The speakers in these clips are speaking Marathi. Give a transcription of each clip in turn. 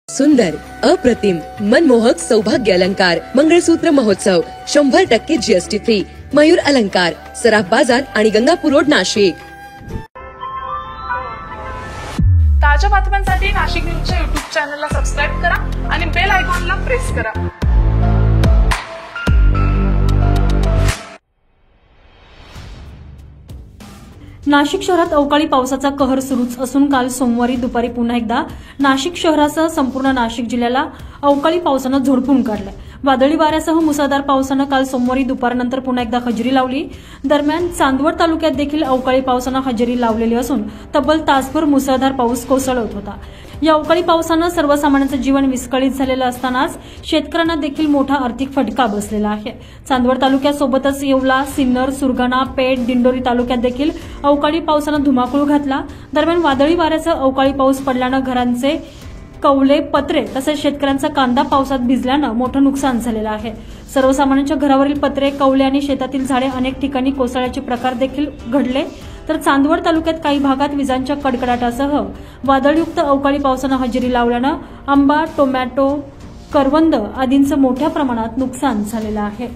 सुंदर, अप्रतिम, मनमोहक सौभाग्य अलंकार मंगळसूत्र महोत्सव 100% जीएसटी फ्री. मयूर अलंकार, सराफ बाजार आणि गंगापूर रोड, नाशिक. ताज्या बातम्यांसाठी नाशिक न्यूजच्या YouTube चॅनलला सबस्क्राइब करा आणि बेल आयकॉनला प्रेस करा. नाशिक शहरात अवकाळी पावसाचा कहर सुरूच असून काल सोमवारी दुपारी पुन्हा एकदा नाशिक शहरासह संपूर्ण नाशिक जिल्ह्याला अवकाळी पावसानं झोडपून काढलं. वादळी वाऱ्यासह मुसळधार पावसानं काल सोमवारी दुपारनंतर पुन्हा एकदा हजेरी लावली. दरम्यान चांदवड तालुक्यात देखील अवकाळी पावसानं हजेरी लावलेली असून तब्बल तासभर मुसळधार पाऊस कोसळत होता. या अवकाळी पावसानं सर्वसामान्यांचं जीवन विस्कळीत झालेलं असतानाच शेतकऱ्यांना देखील मोठा आर्थिक फटका बसलेला आहे. चांदवड तालुक्यासोबतच येवला, सिन्नर, सुरगाणा, पेठ, दिंडोरी तालुक्यात देखील अवकाळी पावसानं धुमाकूळ घातला. दरम्यान वादळी वाऱ्यासह अवकाळी पाऊस पडल्यानं घरांचे कौले, पत्रे तसेच शेतकऱ्यांचा कांदा पावसात भिजल्यानं मोठं नुकसान झालेलं आहे. सर्वसामान्यांच्या घरावरील पत्रे, कौले आणि शेतातील झाडे अनेक ठिकाणी कोसळल्याचे प्रकार देखील घडले. तर चांदवड तालुक्यात काही भागात विजांच्या कडकडाटासह वादळयुक्त अवकाळी पावसानं हजेरी लावल्यानं आंबा, टोमॅटो, करवंद आदींचं मोठ्या प्रमाणात नुकसान झालेलं आहे.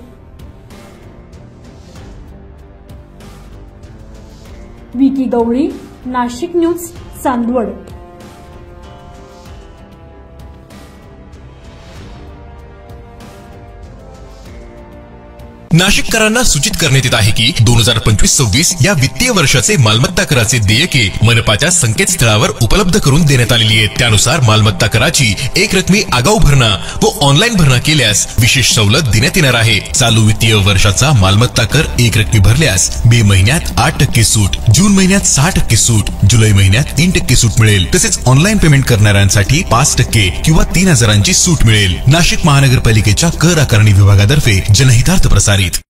विकी गवळी, नाशिक न्यूज, चांदवड. नाशिककरांना सूचित करण्यात येत आहे की 2025-26 या वित्तीय वर्षाचे मालमत्ता कराचे देयके मनपाच्या संकेतस्थळावर उपलब्ध करून देण्यात आलेली आहेत. त्यानुसार मालमत्ता कराची एक रकमी आगाऊ भरणा व ऑनलाईन भरणा केल्यास विशेष सवलत देण्यात येणार आहे. चालू वित्तीय वर्षाचा मालमत्ता कर एक रकमी भरल्यास मे महिन्यात 8% सूट, जून महिन्यात 6% सूट, जुलै महिन्यात 3% सूट मिळेल. तसेच ऑनलाईन पेमेंट करणाऱ्यांसाठी 5% किंवा 3000ची सूट मिळेल. नाशिक महानगरपालिकेच्या कर आकारणी विभागातर्फे जनहितार्थ प्रसारित.